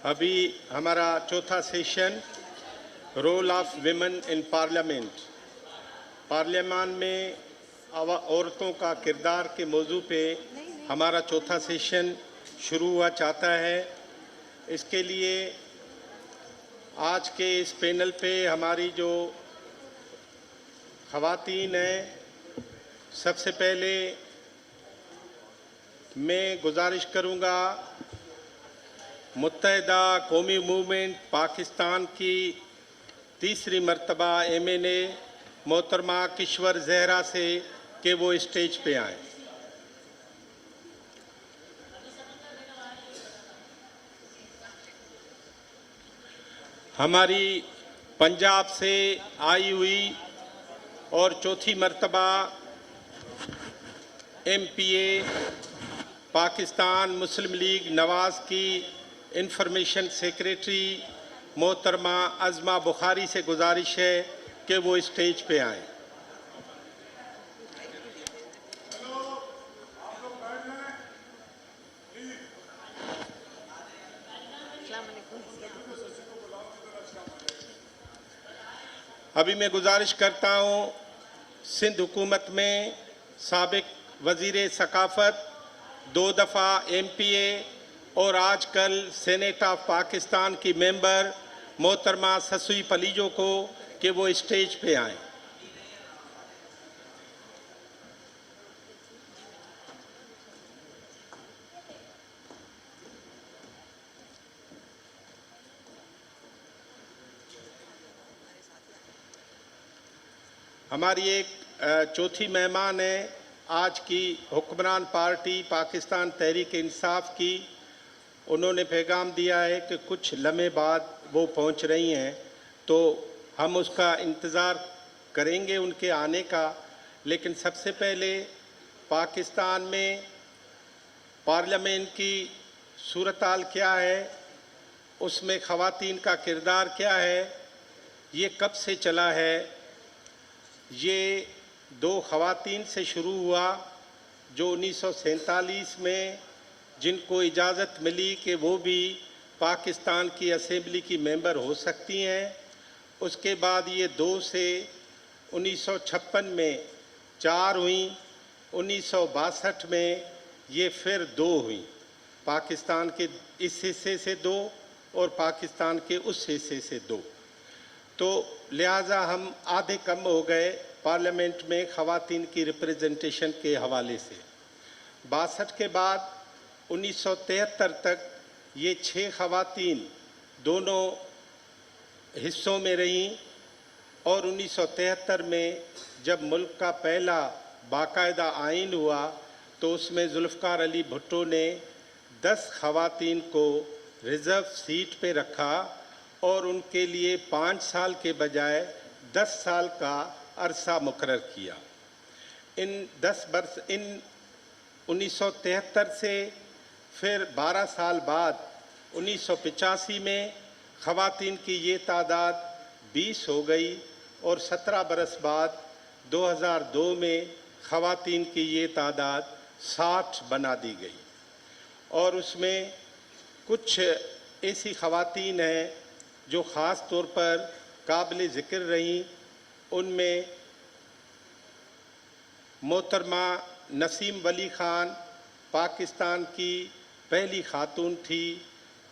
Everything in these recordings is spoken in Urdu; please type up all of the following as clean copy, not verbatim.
ابھی ہمارا چوتھا session role of women in parliament میں عورتوں کا کردار کے موضوع پہ ہمارا چوتھا سیشن شروع ہوا چاہتا ہے۔ اس کے لیے آج کے اس پینل پہ ہماری جو خواتین ہیں، سب سے پہلے میں گزارش کروں گا متحدہ قومی موومنٹ پاکستان کی تیسری مرتبہ MNA محترمہ کشور زہرا سے کہ وہ اسٹیج پہ آئیں۔ ہماری پنجاب سے آئی ہوئی اور چوتھی مرتبہ MPA پاکستان مسلم لیگ نواز کی انفارمیشن سیکریٹری محترمہ عظمہ بخاری سے گزارش ہے کہ وہ اسٹیج پہ آئیں۔ ابھی میں گزارش کرتا ہوں سندھ حکومت میں سابق وزیر ثقافت، 2 دفعہ MPA اور آج کل سینیٹ آف پاکستان کی ممبر محترمہ سسوئی پلیجو کو کہ وہ اسٹیج پہ آئیں۔ ہماری ایک چوتھی مہمان ہے آج کی حکمران پارٹی پاکستان تحریک انصاف کی۔ انہوں نے پیغام دیا ہے کہ کچھ لمحے بعد وہ پہنچ رہی ہیں، تو ہم اس کا انتظار کریں گے ان کے آنے کا۔ لیکن سب سے پہلے پاکستان میں پارلیمنٹ کی صورتحال کیا ہے، اس میں خواتین کا کردار کیا ہے، یہ کب سے چلا ہے۔ یہ 2 خواتین سے شروع ہوا جو 1947 میں جن کو اجازت ملی کہ وہ بھی پاکستان کی اسمبلی کی ممبر ہو سکتی ہیں۔ اس کے بعد یہ 2 سے 1956 میں 4 ہوئیں، 1962 میں یہ پھر 2 ہوئیں، پاکستان کے اس حصے سے 2 اور پاکستان کے اس حصے سے 2۔ تو لہٰذا ہم آدھے کم ہو گئے پارلیمنٹ میں خواتین کی ریپریزنٹیشن کے حوالے سے۔ 62 کے بعد 1973 تک یہ 6 خواتین دونوں حصوں میں رہیں، اور 1973 میں جب ملک کا پہلا باقاعدہ آئین ہوا تو اس میں ذوالفقار علی بھٹو نے 10 خواتین کو ریزرو سیٹ پہ رکھا اور ان کے لیے 5 سال کے بجائے 10 سال کا عرصہ مقرر کیا۔ ان 1973 سے پھر 12 سال بعد 1985 میں خواتین کی یہ تعداد 20 ہو گئی، اور 17 برس بعد 2002 میں خواتین کی یہ تعداد 60 بنا دی گئی۔ اور اس میں کچھ ایسی خواتین ہیں جو خاص طور پر قابل ذکر رہیں۔ ان میں محترمہ نسیم ولی خان پاکستان کی پہلی خاتون تھی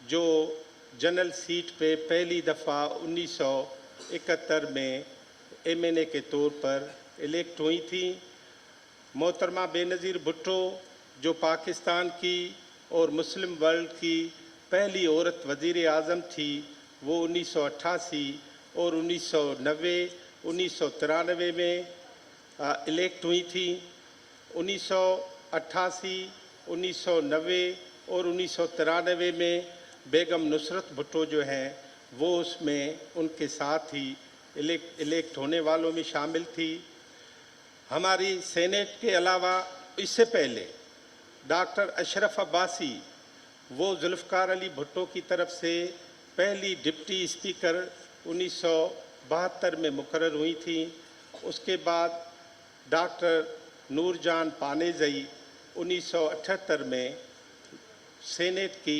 جو جنرل سیٹ پہ پہلی دفعہ 1971 میں MNA کے طور پر الیکٹ ہوئی تھیں۔ محترمہ بے نظیر بھٹو جو پاکستان کی اور مسلم ورلڈ کی پہلی عورت وزیر اعظم تھی، وہ 1988 اور 1990 1993 میں الیکٹ ہوئی تھیں۔ 1988 1990 اور 1993 میں بیگم نصرت بھٹو جو ہیں وہ اس میں ان کے ساتھ ہی الیکٹ ہونے والوں میں شامل تھی۔ ہماری سینیٹ کے علاوہ اس سے پہلے ڈاکٹر اشرف عباسی، وہ ذوالفقار علی بھٹو کی طرف سے پہلی ڈپٹی اسپیکر 1972 میں مقرر ہوئی تھیں۔ اس کے بعد ڈاکٹر نور جان پانیزئی 1978 میں سینیٹ کی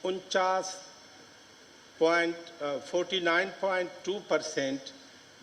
49.2%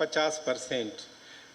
50%।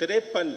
53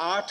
8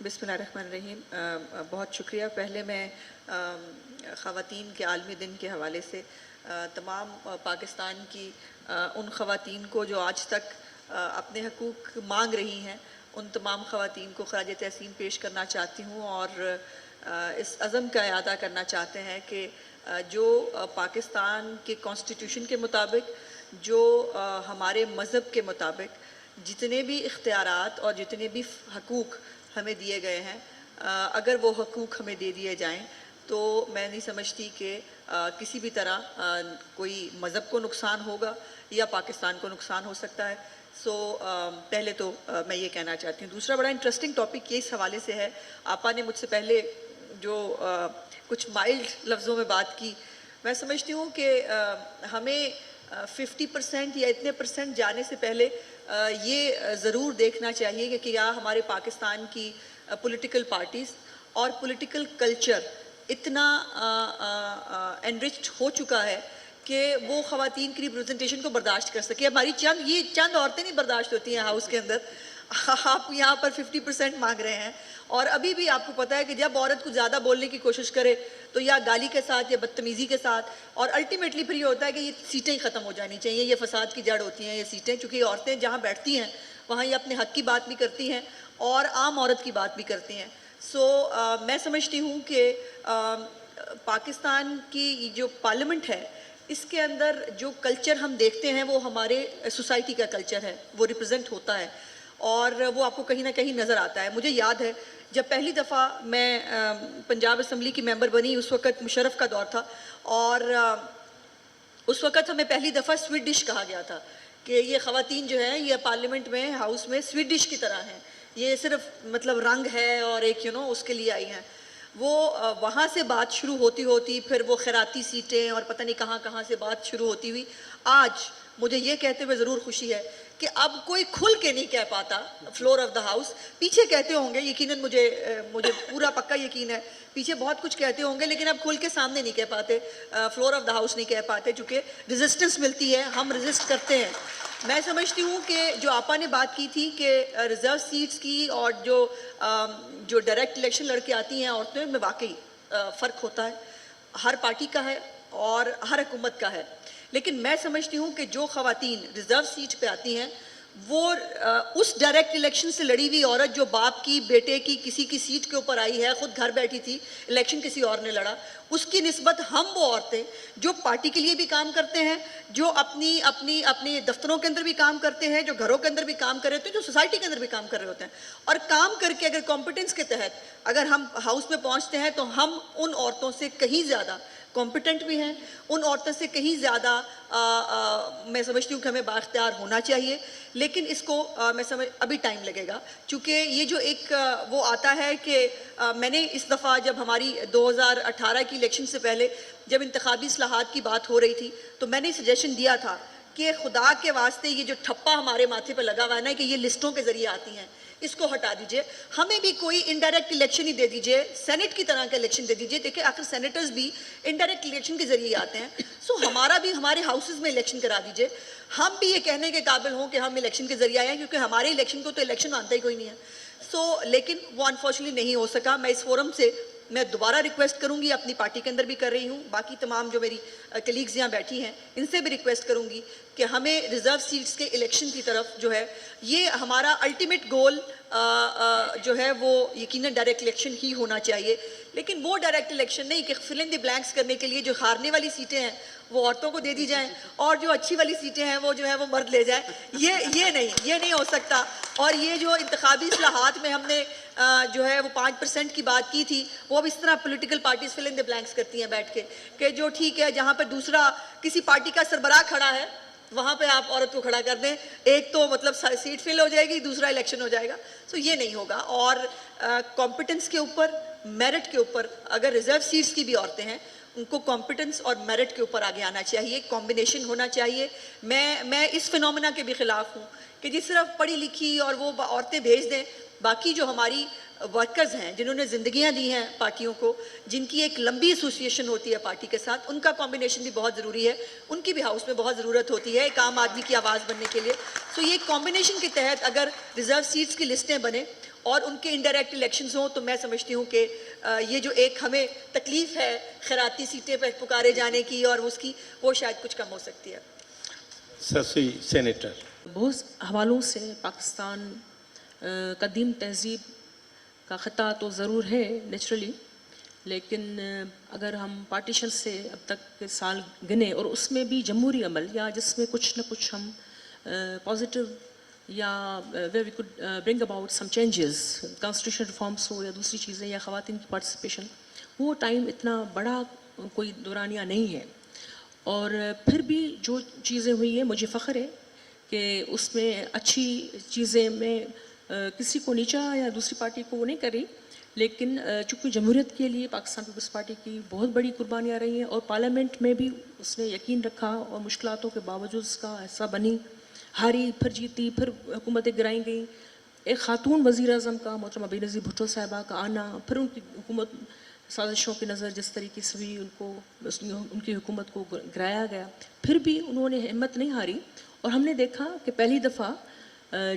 بسم اللہ الرحمن الرحیم. بہت شکریہ. پہلے میں خواتین کے عالمی دن کے حوالے سے تمام پاکستان کی ان خواتین کو جو آج تک اپنے حقوق مانگ رہی ہیں، ان تمام خواتین کو خراج تحسین پیش کرنا چاہتی ہوں اور اس عزم کا اعادہ کرنا چاہتے ہیں کہ جو پاکستان کے کانسٹیٹیوشن کے مطابق، جو ہمارے مذہب کے مطابق جتنے بھی اختیارات اور جتنے بھی حقوق ہمیں دیے گئے ہیں، اگر وہ حقوق ہمیں دے دیے جائیں تو میں نہیں سمجھتی کہ کسی بھی طرح کوئی مذہب کو نقصان ہوگا یا پاکستان کو نقصان ہو سکتا ہے. پہلے تو میں یہ کہنا چاہتی ہوں. دوسرا بڑا انٹرسٹنگ ٹاپک یہ اس حوالے سے ہے، آپا نے مجھ سے پہلے جو کچھ مائلڈ لفظوں میں بات کی، میں سمجھتی ہوں کہ ہمیں 50% یا اتنے % جانے سے پہلے یہ ضرور دیکھنا چاہیے کہ کیا ہمارے پاکستان کی پولیٹیکل پارٹیز اور پولیٹیکل کلچر اتنا انرچڈ ہو چکا ہے کہ وہ خواتین کی ریپرزنٹیشن کو برداشت کر سکے. ہماری چند عورتیں نہیں برداشت ہوتی ہیں ہاؤس کے اندر. آپ یہاں پر 50% مانگ رہے ہیں اور ابھی بھی آپ کو پتہ ہے کہ جب عورت کو زیادہ بولنے کی کوشش کرے تو یا گالی کے ساتھ یا بدتمیزی کے ساتھ، اور الٹیمیٹلی پھر یہ ہوتا ہے کہ یہ سیٹیں ہی ختم ہو جانی چاہیے. یہ فساد کی جڑ ہوتی ہیں یہ سیٹیں، چونکہ یہ عورتیں جہاں بیٹھتی ہیں وہاں یہ اپنے حق کی بات بھی کرتی ہیں اور عام عورت کی بات بھی کرتی ہیں. میں سمجھتی ہوں کہ پاکستان کی جو پارلیمنٹ ہے اس کے اندر جو کلچر ہم دیکھتے ہیں وہ ہمارے سوسائٹی کا کلچر ہے، وہ ریپرزینٹ ہوتا ہے اور وہ آپ کو کہیں نہ کہیں نظر آتا ہے. مجھے یاد ہے جب پہلی دفعہ میں پنجاب اسمبلی کی ممبر بنی، اس وقت مشرف کا دور تھا اور اس وقت ہمیں پہلی دفعہ سویٹ ڈش کہا گیا تھا کہ یہ خواتین جو ہیں یہ پارلیمنٹ میں ہاؤس میں سویٹ ڈش کی طرح ہیں، یہ صرف مطلب رنگ ہے اور ایک اس کے لیے آئی ہیں. وہ وہاں سے بات شروع ہوتی پھر وہ خیراتی سیٹیں اور پتہ نہیں کہاں کہاں سے بات شروع ہوتی ہوئی. آج مجھے یہ کہتے ہوئے ضرور خوشی ہے کہ اب کوئی کھل کے نہیں کہہ پاتا فلور آف دا ہاؤس. پیچھے کہتے ہوں گے یقیناً، مجھے پورا پکا یقین ہے پیچھے بہت کچھ کہتے ہوں گے، لیکن اب کھل کے سامنے نہیں کہہ پاتے، فلور آف دا ہاؤس نہیں کہہ پاتے، چونکہ ریزسٹنس ملتی ہے، ہم ریزسٹ کرتے ہیں. میں سمجھتی ہوں کہ جو آپا نے بات کی تھی کہ ریزرو سیٹس کی اور جو ڈائریکٹ الیکشن لڑکے آتی ہیں عورتوں میں، واقعی فرق ہوتا ہے، ہر پارٹی کا ہے اور ہر حکومت کا ہے. لیکن میں سمجھتی ہوں کہ جو خواتین ریزرو سیٹ پہ آتی ہیں وہ اس ڈائریکٹ الیکشن سے لڑی ہوئی عورت جو باپ کی، بیٹے کی، کسی کی سیٹ کے اوپر آئی ہے، خود گھر بیٹھی تھی، الیکشن کسی اور نے لڑا، اس کی نسبت ہم وہ عورتیں جو پارٹی کے لیے بھی کام کرتے ہیں، جو اپنی دفتروں کے اندر بھی کام کرتے ہیں، جو گھروں کے اندر بھی کام کر رہے ہوتے ہیں، جو سوسائٹی کے اندر بھی کام کر رہے ہوتے ہیں، اور کام کر کے اگر کمپٹنس کے تحت اگر ہم ہاؤس میں پہنچتے ہیں تو ہم ان عورتوں سے کہیں زیادہ کمپیٹنٹ بھی ہیں، ان عورتوں سے کہیں زیادہ میں سمجھتی ہوں کہ ہمیں بااختیار ہونا چاہیے. لیکن اس کو میں ابھی ٹائم لگے گا، چونکہ یہ جو ایک وہ آتا ہے کہ میں نے اس دفعہ جب ہماری 2018 کی الیکشن سے پہلے جب انتخابی اصلاحات کی بات ہو رہی تھی تو میں نے سجیشن دیا تھا کہ خدا کے واسطے یہ جو ٹھپا ہمارے ماتھے پہ لگا ہوا ہے نا کہ یہ لسٹوں کے ذریعے آتی ہیں، اس کو ہٹا دیجئے، ہمیں بھی کوئی انڈائریکٹ الیکشن ہی دے دیجئے، سینٹ کی طرح کا الیکشن دے دیجئے. دیکھیں آخر سینیٹرز بھی انڈائریکٹ الیکشن کے ذریعے آتے ہیں، ہمارا بھی ہمارے ہاؤسز میں الیکشن کرا دیجئے. ہم بھی یہ کہنے کے قابل ہوں کہ ہم الیکشن کے ذریعے آئے ہیں، کیونکہ ہمارے الیکشن کو تو الیکشن مانتا ہی کوئی نہیں ہے. لیکن وہ انفارچونیٹلی نہیں ہو سکا. میں اس فورم سے میں دوبارہ ریکویسٹ کروں گی، اپنی پارٹی کے اندر بھی کر رہی ہوں، باقی تمام جو میری کلیگز یہاں بیٹھی ہیں ان سے بھی ریکویسٹ کروں گی کہ ہمیں ریزرو سیٹس کے الیکشن کی طرف جو ہے، یہ ہمارا الٹیمیٹ گول جو ہے وہ یقیناً ڈائریکٹ الیکشن ہی ہونا چاہیے. لیکن وہ ڈائریکٹ الیکشن نہیں کہ فل ان دی بلینکس کرنے کے لیے جو ہارنے والی سیٹیں ہیں وہ عورتوں کو دے دی جائیں اور جو اچھی والی سیٹیں ہیں وہ جو ہے وہ مرد لے جائیں. یہ نہیں ہو سکتا. اور یہ جو انتخابی اصلاحات میں ہم نے جو ہے وہ 5% کی بات کی تھی، وہ اب اس طرح پولیٹیکل پارٹیز فل ان دی بلینکس کرتی ہیں بیٹھ کے کہ جو ٹھیک ہے جہاں پہ دوسرا کسی پارٹی کا سربراہ کھڑا ہے وہاں پہ آپ عورت کو کھڑا کر دیں، ایک تو مطلب سیٹ فل ہو جائے گی، دوسرا الیکشن ہو جائے گا. یہ نہیں ہوگا. اور کمپٹنس کے اوپر، میرٹ کے اوپر، اگر ریزرو سیٹس کی بھی عورتیں ہیں ان کو کمپٹنس اور میرٹ کے اوپر آگے آنا چاہیے، کمبینیشن ہونا چاہیے. میں اس فینومینا کے بھی خلاف ہوں کہ جس صرف پڑھی لکھی اور وہ عورتیں بھیج دیں، باقی جو ہماری ورکرز ہیں جنہوں نے زندگیاں دی ہیں پارٹیوں کو، جن کی ایک لمبی ایسوسیشن ہوتی ہے پارٹی کے ساتھ، ان کا کمبینیشن بھی بہت ضروری ہے. ان کی بھی ہاؤس میں بہت ضرورت ہوتی ہے ایک عام آدمی کی آواز بننے کے لیے. یہ کمبینیشن کے تحت اگر ریزرو سیٹس کی لسٹیں بنیں اور ان کے انڈائریکٹ الیکشنز ہوں تو میں سمجھتی ہوں کہ یہ جو ایک ہمیں تکلیف ہے خیراتی سیٹیں پہ پکارے جانے کی اور اس کی وہ شاید کچھ کم ہو سکتی ہے. Sasi Senator. بہت حوالوں سے پاکستان قدیم تہذیب کا خطہ تو ضرور ہے نیچرلی، لیکن اگر ہم پارٹیشن سے اب تک کے سال گنے اور اس میں بھی جمہوری عمل یا جس میں کچھ نہ کچھ ہم پازیٹیو یا where we could bring about some changes, constitution reforms ہو یا دوسری چیزیں یا خواتین کی پارٹیسپیشن، وہ ٹائم اتنا بڑا کوئی دورانیہ نہیں ہے. اور پھر بھی جو چیزیں ہوئی ہیں مجھے فخر ہے کہ اس میں اچھی چیزیں میں کسی کو نیچا یا دوسری پارٹی کو وہ نہیں کری، لیکن چونکہ جمہوریت کے لیے پاکستان پیپلز پارٹی کی بہت بڑی قربانیاں رہی ہیں اور پارلیمنٹ میں بھی اس نے یقین رکھا اور مشکلاتوں کے باوجود اس کا حصہ بنی، ہاری پھر جیتی، پھر حکومتیں گرائی گئیں. ایک خاتون وزیر اعظم کا محترمہ بے نظیر بھٹو صاحبہ کا آنا، پھر ان کی حکومت سازشوں کی نظر جس طریقے سے بھی ان کی حکومت کو گرایا گیا، پھر بھی انہوں نے ہمت نہیں ہاری. اور ہم نے دیکھا کہ پہلی دفعہ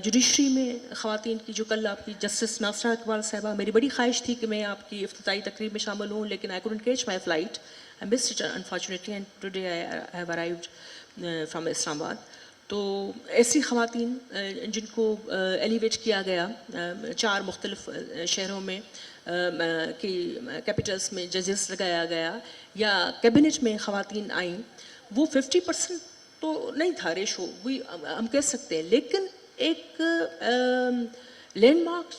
جوڈیشری میں خواتین کی، جو کل آپ کی جسٹس ناصرہ اقبال صاحبہ، میری بڑی خواہش تھی کہ میں آپ کی افتتاحی تقریب میں شامل ہوں، لیکن I couldn't catch my flight, I missed it unfortunately and today I have arrived from Islamabad. تو ایسی خواتین جن کو ایلیویٹ کیا گیا 4 مختلف شہروں میں کی کیپٹلس میں ججز لگایا گیا یا کیبنٹ میں خواتین آئیں، وہ 50% تو نہیں تھا ریشو، وہی ہم کہہ سکتے ہیں، لیکن ایک لینڈ مارک،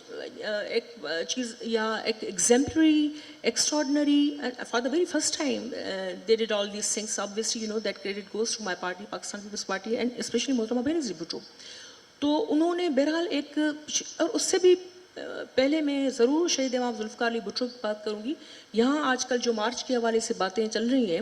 ایک چیز یا ایک exemplary extraordinary for the very first time they did all these things. obviously you know that credit goes to my party, Pakistan Peoples Party, and especially محترمہ بے نظیر بھٹو. تو انہوں نے بہرحال ایک، اور اس سے بھی پہلے میں ضرور شہید امام ذوالفقار علی بھٹو کی بات کروں گی. یہاں آج کل جو مارچ کے حوالے سے باتیں چل رہی ہیں،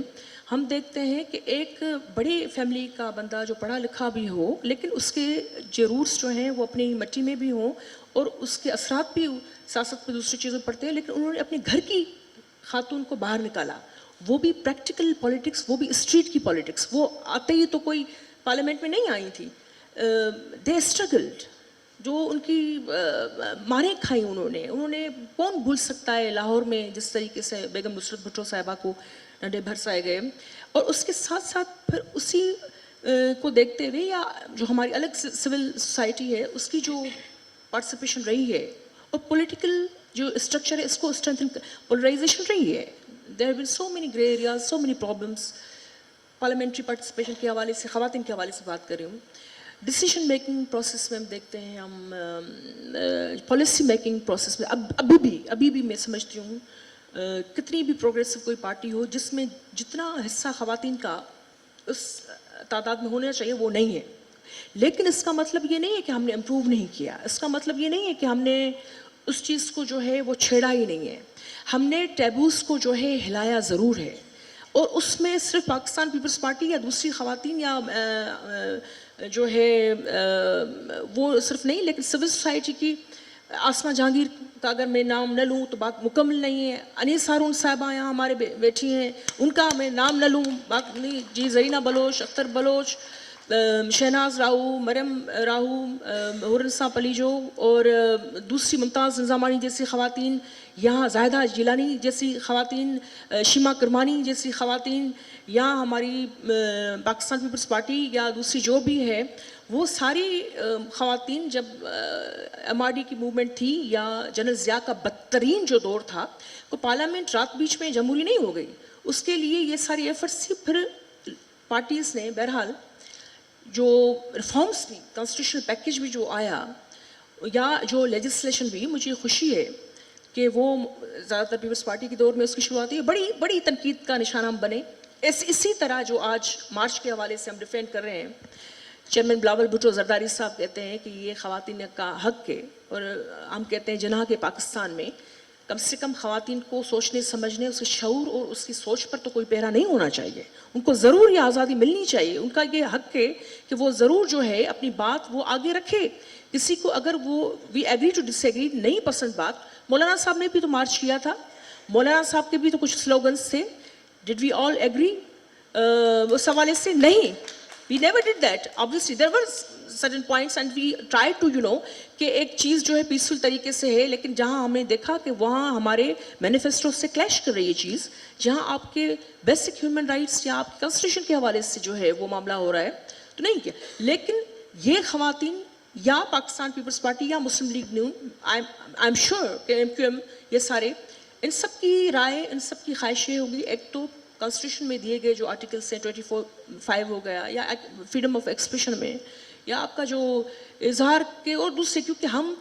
ہم دیکھتے ہیں کہ ایک بڑی فیملی کا بندہ جو پڑھا لکھا بھی ہو، لیکن اس کے جو روٹس جو ہیں وہ اپنی مٹی میں بھی ہوں اور اس کے اثرات بھی سیاست پہ دوسری چیزوں پڑتے ہیں، لیکن انہوں نے اپنے گھر کی خاتون کو باہر نکالا، وہ بھی پریکٹیکل پالیٹکس، وہ بھی اسٹریٹ کی پالیٹکس. وہ آتے ہی تو کوئی پارلیمنٹ میں نہیں آئی تھی، دے اسٹرگلڈ، جو ان کی ماریں کھائیں انہوں نے کون بھول سکتا ہے لاہور میں جس طریقے سے بیگم نصرت بھٹو صاحبہ کو ڈنڈے بھرسائے گئے. اور اس کے ساتھ ساتھ پھر اسی کو دیکھتے ہوئے یا جو ہماری الگ سول سوسائٹی ہے اس کی جو پارٹیسپیشن رہی ہے اور پولیٹیکل جو اسٹرکچر ہے اس کو اسٹرینتھن، پولرائزیشن رہی ہے. There have been so many grey areas, so many problems. Parliamentary participation کے حوالے سے، خواتین کے حوالے سے بات کر رہی ہوں. ڈسیشن میکنگ پروسیس میں ہم دیکھتے ہیں، ہم پالیسی میکنگ پروسیس میں ابھی بھی میں سمجھتی ہوں کتنی بھی پروگریسو کوئی پارٹی ہو جس میں جتنا حصہ خواتین کا اس تعداد میں ہونا چاہیے وہ نہیں ہے. لیکن اس کا مطلب یہ نہیں ہے کہ ہم نے امپروو نہیں کیا، اس کا مطلب یہ نہیں ہے کہ ہم نے اس چیز کو جو ہے وہ چھیڑا ہی نہیں ہے. ہم نے ٹیبوز کو جو ہے ہلایا ضرور ہے، اور اس میں صرف پاکستان پیپلز پارٹی یا دوسری خواتین یا جو ہے وہ صرف نہیں، لیکن سول سوسائٹی کی آسمہ جہانگیر کا اگر میں نام نہ لوں تو بات مکمل نہیں ہے. انیس ہارون صاحبہ یہاں ہمارے بیٹھی ہیں، ان کا میں نام نہ لوں بات نہیں. جی زرینہ بلوچ، اختر بلوچ، شہناز راہو، مریم راہو، ہورنسا پلیجو اور دوسری ممتاز نظامانی جیسی خواتین، یہاں زاہدہ جیلانی جیسی خواتین، شیما کرمانی جیسی خواتین، یا ہماری پاکستان پیپلز پارٹی یا دوسری جو بھی ہے، وہ ساری خواتین جب ایم آر ڈی کی موومنٹ تھی یا جنرل ضیاء کا بدترین جو دور تھا، تو پارلیمنٹ رات بیچ میں جمہوری نہیں ہو گئی. اس کے لیے یہ ساری ایفرٹس تھی. پھر پارٹیز نے بہرحال جو ریفارمس بھی، کانسٹیٹیوشنل پیکیج بھی جو آیا یا جو لیجسلیشن بھی، مجھے خوشی ہے کہ وہ زیادہ تر پیپلز پارٹی کے دور میں اس کی شروعات ہوئی. بڑی بڑی تنقید کا نشانہ ہم بنے. اسی طرح جو آج مارچ کے حوالے سے ہم ڈیفینڈ کر رہے ہیں، چیئرمین بلاول بھٹو زرداری صاحب کہتے ہیں کہ یہ خواتین کا حق ہے، اور ہم کہتے ہیں جناح کے پاکستان میں کم سے کم خواتین کو سوچنے سمجھنے، اس کے شعور اور اس کی سوچ پر تو کوئی پہرا نہیں ہونا چاہیے. ان کو ضرور یہ آزادی ملنی چاہیے. ان کا یہ حق ہے کہ وہ ضرور جو ہے اپنی بات وہ آگے رکھے. کسی کو اگر وہ we agree to disagree نہیں پسند بات، مولانا صاحب نے بھی تو مارچ کیا تھا، مولانا صاحب کے بھی تو کچھ سلوگنس تھے. ڈڈ وی آل ایگری اس حوالے سے؟ نہیں. We never did that. Obviously, there were certain points and we tried to, کہ ایک چیز جو ہے پیسفل طریقے سے ہے, لیکن جہاں ہم نے دیکھا کہ وہاں ہمارے مینیفیسٹو سے کلیش کر رہی ہے چیز, جہاں آپ کے بیسک ہیومن رائٹس یا آپ کے کانسٹیٹیوشن کے حوالے سے جو ہے وہ معاملہ ہو رہا ہے, تو نہیں کیا. لیکن یہ خواتین یا پاکستان پیپلز پارٹی یا Muslim League new, I am sure کہ ایم کیو ایم, یہ سارے, ان سب کی رائے, ان سب کی خواہشیں ہوگی. ایک تو کانسٹیٹیوشن میں دیے گئے جو آرٹیکلس ہیں 24(5) ہو گیا, یا فریڈم آف ایکسپریشن میں, یا آپ کا جو اظہار کے, اور دوسرے کیونکہ ہم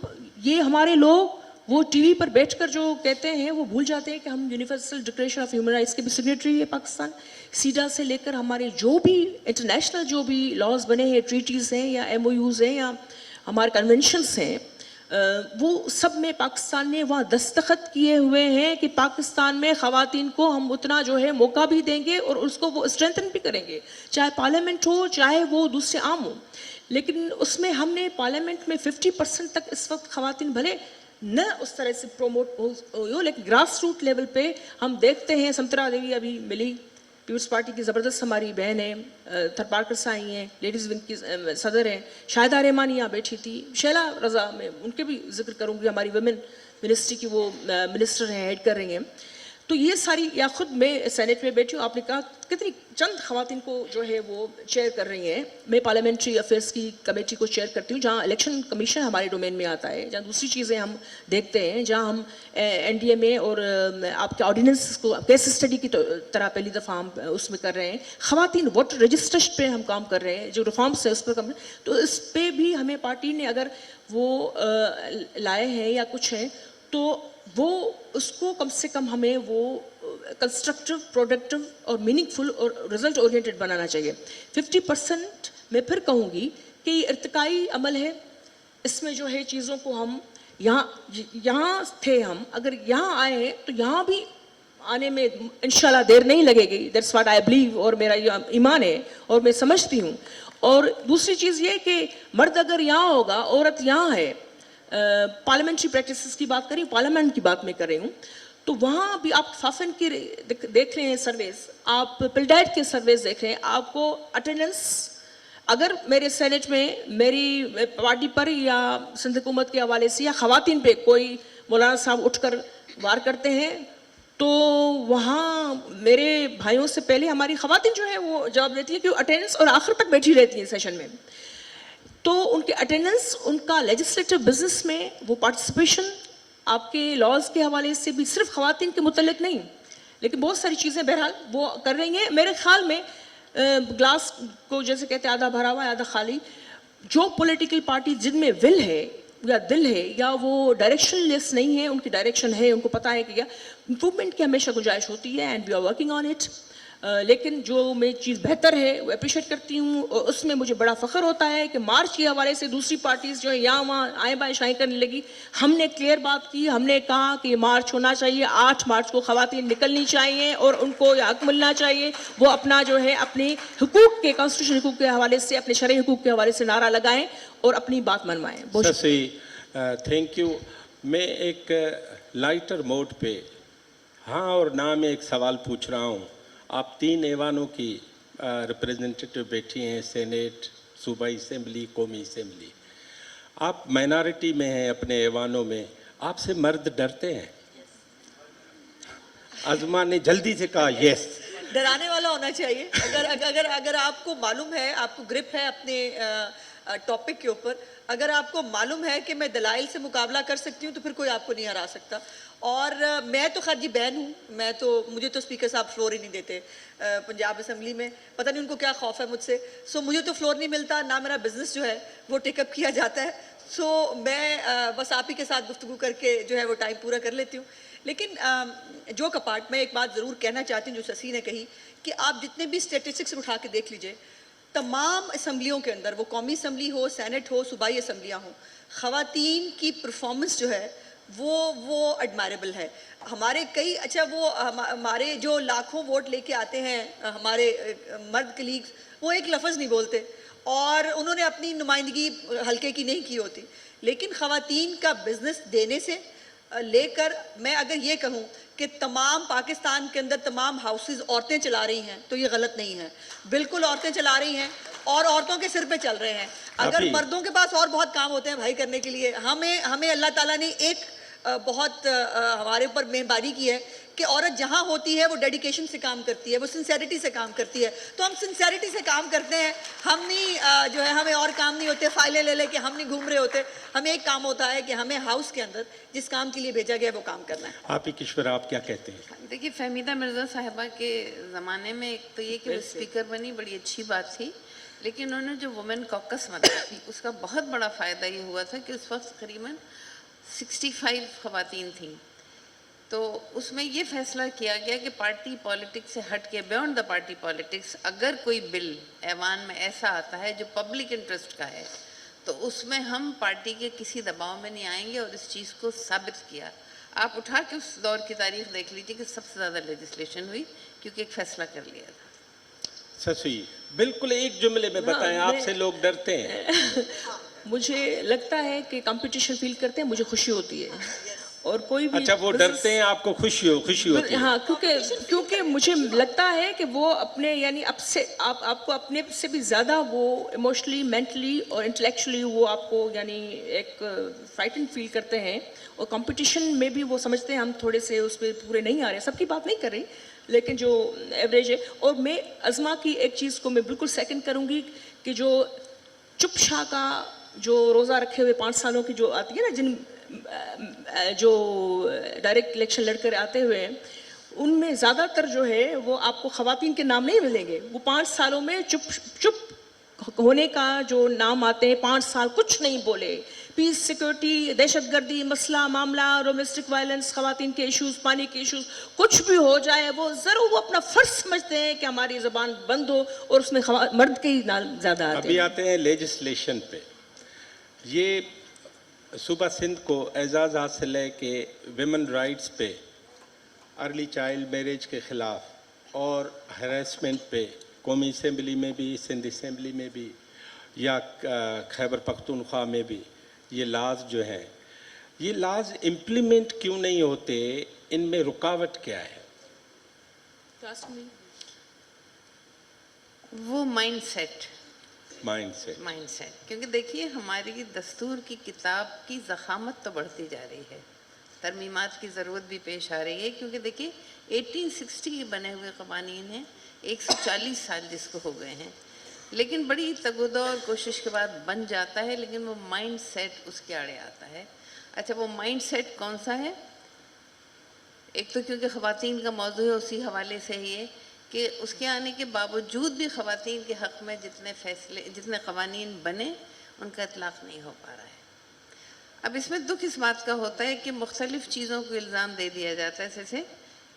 یہ ہمارے لوگ وہ ٹی وی پر بیٹھ کر جو کہتے ہیں وہ بھول جاتے ہیں کہ ہم universal declaration of human rights کے بھی سگنیٹری ہے پاکستان. سیڈا سے لے کر ہمارے جو بھی انٹرنیشنل جو بھی لاز بنے ہیں, ٹریٹیز ہیں یا ایم او یوز ہیں یا ہمارے کنونشنس ہیں, وہ سب میں پاکستان نے وہاں دستخط کیے ہوئے ہیں کہ پاکستان میں خواتین کو ہم اتنا جو ہے موقع بھی دیں گے اور اس کو وہ اسٹرینتھن بھی کریں گے, چاہے پارلیمنٹ ہو چاہے وہ دوسرے عام ہوں. لیکن اس میں ہم نے پارلیمنٹ میں 50% تک اس وقت خواتین بھلے نہ اس طرح سے پروموٹ ہو, لیکن گراس روٹ لیول پہ ہم دیکھتے ہیں. سمترا دیوی ابھی ملی, پیپلز پارٹی کی زبردست ہماری بہن ہیں, تھرپارکر سائی ہیں, لیڈیز ونگ کی صدر ہیں, شاہدہ رحمانی یہاں بیٹھی تھی, شیلا رضا, میں ان کے بھی ذکر کروں گی, ہماری ویمن منسٹری کی وہ منسٹر ہیں, ہیڈ کر رہی ہیں. تو یہ ساری, یا خود میں سینٹ میں بیٹھی ہوں, آپ نے کہا کتنی چند خواتین کو جو ہے وہ چیئر کر رہی ہیں. میں پارلیمنٹری افیئرس کی کمیٹی کو چیئر کرتی ہوں, جہاں الیکشن کمیشن ہمارے ڈومین میں آتا ہے, جہاں دوسری چیزیں ہم دیکھتے ہیں, جہاں ہم این ڈی اے میں اور آپ کے آرڈیننس کو کیس اسٹڈی کی طرح پہلی دفعہ ہم اس میں کر رہے ہیں. خواتین ووٹر رجسٹریشن پہ ہم کام کر رہے ہیں, جو ریفارمس ہیں اس پر کام, تو اس پہ بھی ہمیں پارٹی نے اگر وہ لائے ہیں یا کچھ ہیں تو وہ اس کو کم سے کم ہمیں وہ کنسٹرکٹیو, پروڈکٹیو اور میننگ فل اور رزلٹ اورینٹڈ بنانا چاہیے. 50% میں پھر کہوں گی کہ یہ ارتقائی عمل ہے. اس میں جو ہے چیزوں کو ہم یہاں تھے, ہم اگر یہاں آئے ہیں تو یہاں بھی آنے میں انشاءاللہ دیر نہیں لگے گی. دیٹس واٹ آئی بلیو, اور میرا یہ ایمان ہے اور میں سمجھتی ہوں. اور دوسری چیز یہ کہ مرد اگر یہاں ہوگا, عورت یہاں ہے, پارلیمنٹری پریکٹسز کی بات کریں, پارلیمنٹ کی بات میں کر رہی ہوں, تو وہاں بھی آپ فافن کی دیکھ رہے ہیں سرویز, آپ پلڈیٹ کے سرویز دیکھ رہے ہیں, آپ کو اٹینڈنس اگر میرے سینٹ میں میری پارٹی پر یا سندھ حکومت کے حوالے سے یا خواتین پہ کوئی مولانا صاحب اٹھ کر وار کرتے ہیں تو وہاں میرے بھائیوں سے پہلے ہماری خواتین جو ہے وہ جواب دیتی ہیں کہ وہ اٹینڈنس اور آخر تک بیٹھی رہتی ہیں سیشن میں. تو ان کے اٹینڈنس, ان کا لیجسلیٹو بزنس میں وہ پارٹیسپیشن آپ کے لاز کے حوالے سے بھی صرف خواتین کے متعلق نہیں, لیکن بہت ساری چیزیں بہرحال وہ کر رہی ہیں. میرے خیال میں گلاس کو جیسے کہتے ہیں آدھا بھرا ہوا آدھا خالی, جو پولیٹیکل پارٹی جن میں ول ہے یا دل ہے یا وہ ڈائریکشن لیس نہیں ہے, ان کی ڈائریکشن ہے, ان کو پتہ ہے کہ کیا امپروومنٹ کی ہمیشہ گنجائش ہوتی ہے, and we are working on it. لیکن جو میں چیز بہتر ہے وہ اپریشیٹ کرتی ہوں, اور اس میں مجھے بڑا فخر ہوتا ہے کہ مارچ کے حوالے سے دوسری پارٹیز جو ہے یہاں وہاں آئیں بائیں شائیں کرنے لگی. ہم نے کلیئر بات کی, ہم نے کہا کہ یہ مارچ ہونا چاہیے, 8 مارچ کو خواتین نکلنی چاہیے اور ان کو حق ملنا چاہیے, وہ اپنا جو ہے اپنے حقوق کے, کانسٹیٹیوشن حقوق کے حوالے سے, اپنے شرعی حقوق کے حوالے سے نعرہ لگائیں اور اپنی بات منوائیں. بہت تھینک یو. میں ایک لائٹر موڈ پہ ہاں اور نہ میں ایک سوال پوچھ رہا ہوں. آپ 3 ایوانوں کی ریپریزنٹیٹیو بیٹھی ہیں, سینیٹ, صوبائی اسمبلی, قومی اسمبلی. آپ مائنارٹی میں ہیں اپنے ایوانوں میں, آپ سے مرد ڈرتے ہیں؟ عظما نے جلدی سے کہا یس. ڈرانے والا ہونا چاہیے. اگر آپ کو معلوم ہے, آپ کو گرپ ہے اپنے ٹاپک کے اوپر, اگر آپ کو معلوم ہے کہ میں دلائل سے مقابلہ کر سکتی ہوں تو پھر کوئی آپ کو نہیں ہرا سکتا. اور میں تو خیر جی بہن ہوں, مجھے تو اسپیکر صاحب فلور ہی نہیں دیتے پنجاب اسمبلی میں, پتہ نہیں ان کو کیا خوف ہے مجھ سے. سو مجھے تو فلور نہیں ملتا, نہ میرا بزنس جو ہے وہ ٹیک اپ کیا جاتا ہے. سو میں بس آپ ہی کے ساتھ گفتگو کر کے جو ہے وہ ٹائم پورا کر لیتی ہوں. لیکن جو کپارٹ میں ایک بات ضرور کہنا چاہتی ہوں جو سسی نے کہی کہ آپ جتنے بھی اسٹیٹسٹکس اٹھا کے دیکھ لیجئے, تمام اسمبلیوں کے اندر, وہ قومی اسمبلی ہو, سینٹ ہو, صوبائی اسمبلیاں ہوں, خواتین کی پرفارمنس جو ہے وہ ایڈمائریبل ہے. ہمارے کئی وہ ہمارے جو لاکھوں ووٹ لے کے آتے ہیں ہمارے مرد کلیگز, وہ ایک لفظ نہیں بولتے اور انہوں نے اپنی نمائندگی حلقے کی نہیں کی ہوتی. لیکن خواتین کا بزنس دینے سے, لے کر میں اگر یہ کہوں کہ تمام پاکستان کے اندر تمام ہاؤسز عورتیں چلا رہی ہیں تو یہ غلط نہیں ہے. بالکل عورتیں چلا رہی ہیں اور عورتوں کے سر پہ چل رہے ہیں. اگر مردوں کے پاس اور بہت کام ہوتے ہیں بھائی کرنے کے لیے, ہمیں اللہ تعالیٰ نے ایک بہت ہمارے اوپر مہربانی کی ہے کہ عورت جہاں ہوتی ہے وہ ڈیڈیکیشن سے کام کرتی ہے, وہ سنسیریٹی سے کام کرتی ہے. تو ہم سنسیریٹی سے کام کرتے ہیں. ہم نہیں جو ہے ہمیں اور کام نہیں ہوتے, فائلیں لے لے کے ہم نہیں گھوم رہے ہوتے. ہمیں ایک کام ہوتا ہے کہ ہمیں ہاؤس کے اندر جس کام کے لیے بھیجا گیا ہے وہ کام کرنا ہے. آپ ہی کشور, آپ کیا کہتے ہیں؟ دیکھیے فہمیدہ مرزا صاحبہ کے زمانے میں ایک تو یہ کہ وہ اسپیکر بنی, بڑی اچھی بات تھی, لیکن انہوں نے جو وومن کوکس بنائی تھی اس کا بہت بڑا فائدہ یہ ہوا تھا کہ اس وقت تقریباً 65 خواتین تھیں. تو اس میں یہ فیصلہ کیا گیا کہ پارٹی پالیٹکس سے ہٹ کے, بیونڈ دا پارٹی پالیٹکس, اگر کوئی بل ایوان میں ایسا آتا ہے جو پبلک انٹرسٹ کا ہے تو اس میں ہم پارٹی کے کسی دباؤ میں نہیں آئیں گے, اور اس چیز کو ثابت کیا. آپ اٹھا کے اس دور کی تاریخ دیکھ لیجیے کہ سب سے زیادہ لیجسلیشن ہوئی کیونکہ ایک فیصلہ کر لیا تھا. سسوی, بالکل ایک جملے میں بتائیں, آپ سے لوگ ڈرتے ہیں. مجھے لگتا ہے کہ کمپٹیشن فیل کرتے ہیں, مجھے خوشی ہوتی ہے. اور کوئی بھی اچھا, وہ ڈرتے ہیں, آپ کو خوشی ہوتی ہے. ہاں, کیونکہ مجھے لگتا ہے کہ وہ اپنے یعنی آپ کو اپنے سے بھی زیادہ وہ ایموشنلی, مینٹلی اور انٹلیکچولی وہ آپ کو یعنی ایک فرائٹن فیل کرتے ہیں. اور کمپٹیشن میں بھی وہ سمجھتے ہیں ہم تھوڑے سے اس پہ پورے نہیں آ رہے. سب کی بات نہیں کر رہی لیکن جو ایوریج ہے. اور میں ازما کی ایک چیز کو میں بالکل سیکنڈ کروں گی کہ جو چپ شاہ کا جو روزہ رکھے ہوئے 5 سالوں کی جو آتی ہے نا, جن جو ڈائریکٹ الیکشن لڑ کر آتے ہوئے, ان میں زیادہ تر جو ہے وہ آپ کو خواتین کے نام نہیں ملیں گے. وہ 5 سالوں میں چپ ہونے کا جو نام آتے ہیں, 5 سال کچھ نہیں بولے. پیس, سیکورٹی, دہشت گردی, مسئلہ معاملہ, ڈومیسٹک وائلنس, خواتین کے ایشوز, پانی کے ایشوز, کچھ بھی ہو جائے وہ ضرور وہ اپنا فرض سمجھتے ہیں کہ ہماری زبان بند ہو, اور اس میں مرد کے ہی نام زیادہ آتے ہیں. ابھی آتے ہیں لیجسلیشن پہ. یہ صوبہ سندھ کو اعزاز حاصل ہے کہ ویمن رائٹس پہ, ارلی چائلڈ میرج کے خلاف اور ہراسمنٹ پہ قومی اسمبلی میں بھی, سندھ اسمبلی میں بھی, یا خیبر پختونخوا میں بھی یہ لاز جو ہیں, یہ لاز امپلیمنٹ کیوں نہیں ہوتے؟ ان میں رکاوٹ کیا ہے؟ وہ مائنڈ سیٹ, کیونکہ دیکھیے ہماری دستور کی کتاب کی ضخامت تو بڑھتی جا رہی ہے, ترمیمات کی ضرورت بھی پیش آ رہی ہے. کیونکہ دیکھیے 1860 کے بنے ہوئے قوانین ہیں, 140 سال جس کو ہو گئے ہیں, لیکن بڑی تگودو اور کوشش کے بعد بن جاتا ہے, لیکن وہ مائنڈ سیٹ اس کے آڑے آتا ہے. اچھا, وہ مائنڈ سیٹ کون سا ہے؟ ایک تو کیونکہ خواتین کا موضوع ہے, اسی حوالے سے یہ کہ اس کے آنے کے باوجود بھی خواتین کے حق میں جتنے قوانین بنے ان کا اطلاق نہیں ہو پا رہا ہے. اب اس میں دکھ اس بات کا ہوتا ہے کہ مختلف چیزوں کو الزام دے دیا جاتا ہے, جیسے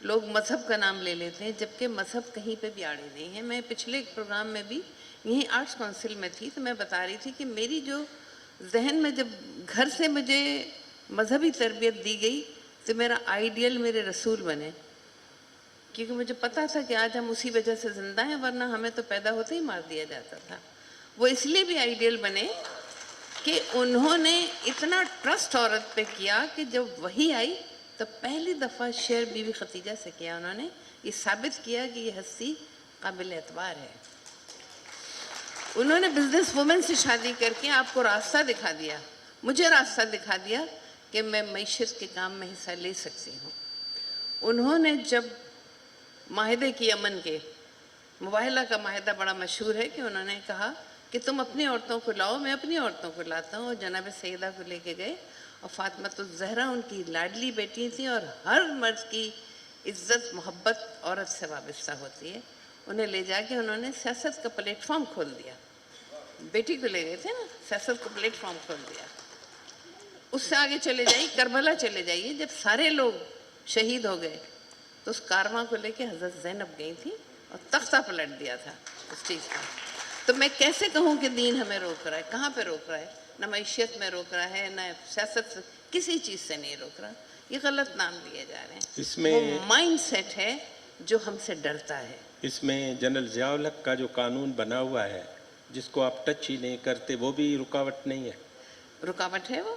لوگ مذہب کا نام لے لیتے ہیں جبکہ مذہب کہیں پہ بھی آڑے نہیں ہے. میں پچھلے ایک پروگرام میں بھی یہیں آرٹس کونسل میں تھی تو میں بتا رہی تھی کہ میری جو ذہن میں جب گھر سے مجھے مذہبی تربیت دی گئی تو میرا آئیڈیل میرے رسول بنے, کیونکہ مجھے پتا تھا کہ آج ہم اسی وجہ سے زندہ ہیں, ورنہ ہمیں تو پیدا ہوتے ہی مار دیا جاتا تھا. وہ اس لیے بھی آئیڈیل بنے کہ انہوں نے اتنا ٹرسٹ عورت پہ کیا کہ جب وہی آئی تو پہلی دفعہ شیئر بی بی خدیجہ سے کیا. انہوں نے یہ ثابت کیا کہ یہ ہستی قابل اعتبار ہے. انہوں نے بزنس وومن سے شادی کر کے آپ کو راستہ دکھا دیا, مجھے راستہ دکھا دیا کہ میں معیشت کے کام میں حصہ لے سکتی ہوں. انہوں نے جب معاہدے کی امن کے, مباہلہ کا معاہدہ بڑا مشہور ہے, کہ انہوں نے کہا کہ تم اپنی عورتوں کو لاؤ, میں اپنی عورتوں کو لاتا ہوں, اور جناب سیدہ کو لے کے گئے. اور فاطمۃ الزہرا ان کی لاڈلی بیٹی تھیں, اور ہر مرد کی عزت محبت عورت سے وابستہ ہوتی ہے. انہیں لے جا کے انہوں نے سیاست کا پلیٹ فارم کھول دیا. بیٹی کو لے گئے تھے نا, سیاست کا پلیٹ فارم کھول دیا. اس سے آگے چلے جائیے, کربلا چلے جائیے, جب سارے لوگ شہید ہو گئے تو اس کارواں کو لے کے حضرت زینب گئی تھی اور تختہ پلٹ دیا تھا اس چیز کا. تو میں کیسے کہوں کہ دین ہمیں روک رہا ہے؟ کہاں پہ روک رہا ہے؟ نہ معیشت میں روک رہا ہے, نہ سیاست, کسی چیز سے نہیں روک رہا. یہ غلط نام لیے جا رہے ہیں. اس میں وہ مائنڈ سیٹ ہے جو ہم سے ڈرتا ہے. اس میں جنرل ضیاء الحق کا جو قانون بنا ہوا ہے جس کو آپ ٹچ ہی نہیں کرتے, وہ بھی رکاوٹ نہیں ہے؟ رکاوٹ ہے وہ.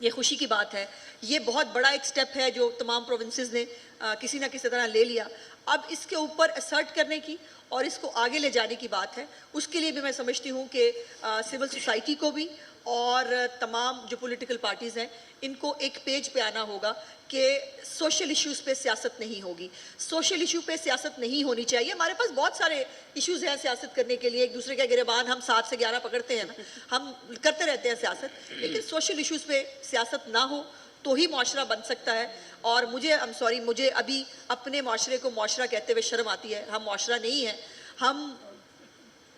یہ خوشی کی بات ہے. یہ بہت بڑا ایک سٹیپ ہے جو تمام پروونسز نے کسی نہ کسی طرح لے لیا. اب اس کے اوپر اسرٹ کرنے کی اور اس کو آگے لے جانے کی بات ہے. اس کے لیے بھی میں سمجھتی ہوں کہ سول سوسائٹی کو بھی اور تمام جو پولیٹیکل پارٹیز ہیں ان کو ایک پیج پہ آنا ہوگا کہ سوشل ایشوز پہ سیاست نہیں ہوگی. سوشل ایشو پہ سیاست نہیں ہونی چاہیے. ہمارے پاس بہت سارے ایشوز ہیں سیاست کرنے کے لیے. ایک دوسرے کا گریبان ہم 7 سے 11 پکڑتے ہیں نا, ہم کرتے رہتے ہیں سیاست, لیکن سوشل ایشوز پہ سیاست نہ ہو تو ہی معاشرہ بن سکتا ہے. اور مجھے ابھی اپنے معاشرے کو معاشرہ کہتے ہوئے شرم آتی ہے. ہم معاشرہ نہیں ہیں, ہم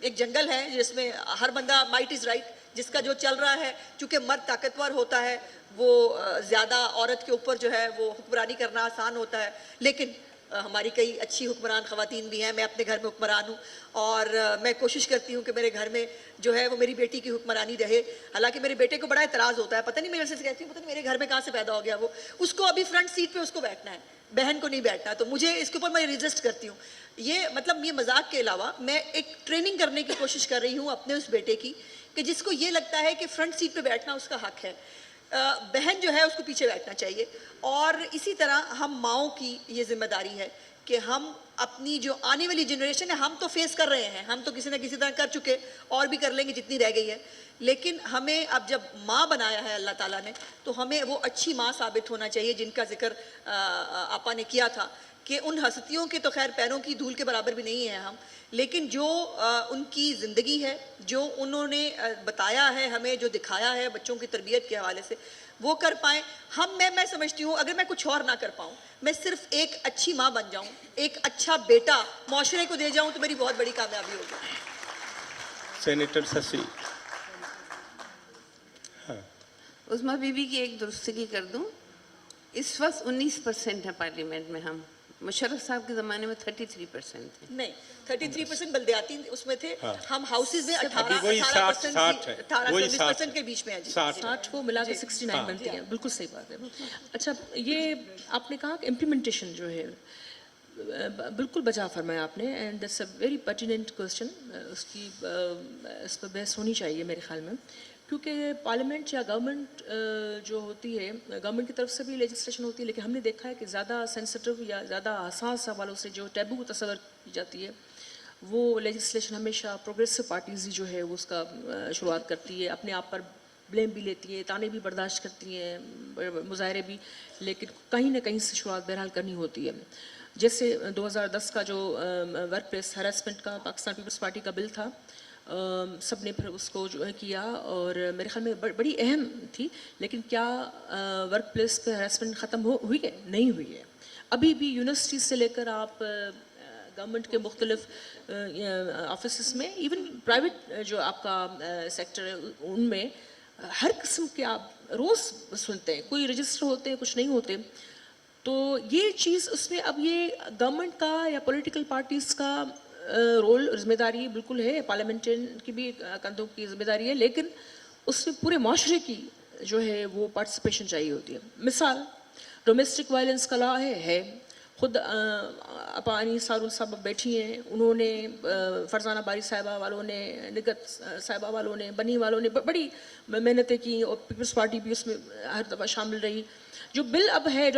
ایک جنگل ہے جس میں ہر بندہ مائٹ از رائٹ. جس کا جو چل رہا ہے, چونکہ مرد طاقتور ہوتا ہے وہ زیادہ عورت کے اوپر جو ہے وہ حکمرانی کرنا آسان ہوتا ہے. لیکن ہماری کئی اچھی حکمران خواتین بھی ہیں. میں اپنے گھر میں حکمران ہوں اور میں کوشش کرتی ہوں کہ میرے گھر میں جو ہے وہ میری بیٹی کی حکمرانی رہے. حالانکہ میرے بیٹے کو بڑا اعتراض ہوتا ہے, پتہ نہیں میں سے کہتی ہوں پتہ نہیں میرے گھر میں کہاں سے پیدا ہو گیا وہ, اس کو ابھی فرنٹ سیٹ پہ اس کو بیٹھنا ہے, بہن کو نہیں بیٹھنا. تو مجھے اس کے اوپر میں ریزسٹ کرتی ہوں. یہ مطلب یہ مذاق کے علاوہ میں ایک ٹریننگ کرنے کی کوشش کر رہی ہوں اپنے اس بیٹے کی کہ جس کو یہ لگتا ہے کہ فرنٹ سیٹ پہ بیٹھنا اس کا حق ہے, بہن جو ہے اس کو پیچھے بیٹھنا چاہیے. اور اسی طرح ہم ماؤں کی یہ ذمہ داری ہے کہ ہم اپنی جو آنے والی جنریشن ہے, ہم تو فیس کر رہے ہیں, ہم تو کسی نہ کسی طرح کر چکے اور بھی کر لیں گے جتنی رہ گئی ہے, لیکن ہمیں اب جب ماں بنایا ہے اللہ تعالیٰ نے تو ہمیں وہ اچھی ماں ثابت ہونا چاہیے جن کا ذکر آپا نے کیا تھا کہ ان ہستیوں کے تو خیر پیروں کی دھول کے برابر بھی نہیں ہیں ہم, لیکن جو ان کی زندگی ہے, جو انہوں نے بتایا ہے ہمیں, جو دکھایا ہے بچوں کی تربیت کے حوالے سے, وہ کر پائیں. میں سمجھتی ہوں اگر میں کچھ اور نہ کر پاؤں, میں صرف ایک اچھی ماں بن جاؤں, ایک اچھا بیٹا معاشرے کو دے جاؤں تو میری بہت بڑی کامیابی ہوگی. Senator Shashi. Uzma be be کی ایک درستگی کر دوں. اس وقت 19% ہے پارلیمنٹ میں, ہم مشرف صاحب کے زمانے میں 33% تھے. نہیں 33% بلدیاتی اس میں تھے, ہم ہاؤسز میں 18% کے بیچ میں ہیں. 60 کو ملا کے 69 بنتی ہیں. بالکل صحیح بات ہے. اچھا, یہ آپ نے کہا کہ امپلیمنٹیشن جو ہے بالکل بجا فرمایا آپ نے, and that's a very pertinent question. اس پر بحث ہونی چاہیے میرے خیال میں, کیونکہ پارلیمنٹ یا گورنمنٹ جو ہوتی ہے, گورنمنٹ کی طرف سے بھی لیجسلیشن ہوتی ہے, لیکن ہم نے دیکھا ہے کہ زیادہ سینسٹیو یا زیادہ حساس حوالوں سے جو ٹیبو تصور کی جاتی ہے وہ لیجسلیشن ہمیشہ پروگریسو پارٹیز ہی جو ہے وہ اس کا شروعات کرتی ہے. اپنے آپ پر بلیم بھی لیتی ہے, تانے بھی برداشت کرتی ہیں, مظاہرے بھی, لیکن کہیں نہ کہیں سے شروعات بہرحال کرنی ہوتی ہے. جیسے 2010 کا جو ورک پلیس ہراسمنٹ کا پاکستان پیپلز پارٹی کا بل تھا, سب نے پھر اس کو جو ہے کیا, اور میرے خیال میں بڑی اہم تھی. لیکن کیا ورک پلیس پہ ہراسمنٹ ختم ہوئی ہے؟ نہیں ہوئی ہے. ابھی بھی یونیورسٹی سے لے کر آپ گورنمنٹ کے مختلف آفیسز میں, ایون پرائیویٹ جو آپ کا سیکٹر ہے ان میں ہر قسم کے آپ روز سنتے ہیں, کوئی رجسٹر ہوتے ہیں, کچھ نہیں ہوتے. تو یہ چیز اس میں اب یہ گورنمنٹ کا یا پولیٹیکل پارٹیز کا رول ذمہ داری بالکل ہے, پارلیمنٹین کی بھی کندھوں کی ذمہ داری ہے, لیکن اس میں پورے معاشرے کی جو ہے وہ پارٹیسپیشن چاہیے ہوتی ہے. مثال ڈومیسٹک وائلنس کا لا ہے. خود اپانی سارون صاحب بیٹھی ہیں, انہوں نے فرزانہ باری صاحبہ والوں نے, نگت صاحبہ والوں نے, بنی والوں نے بڑی محنتیں کی, اور پیپلز پارٹی بھی اس میں ہر دفعہ شامل رہی. جو بل اب ہے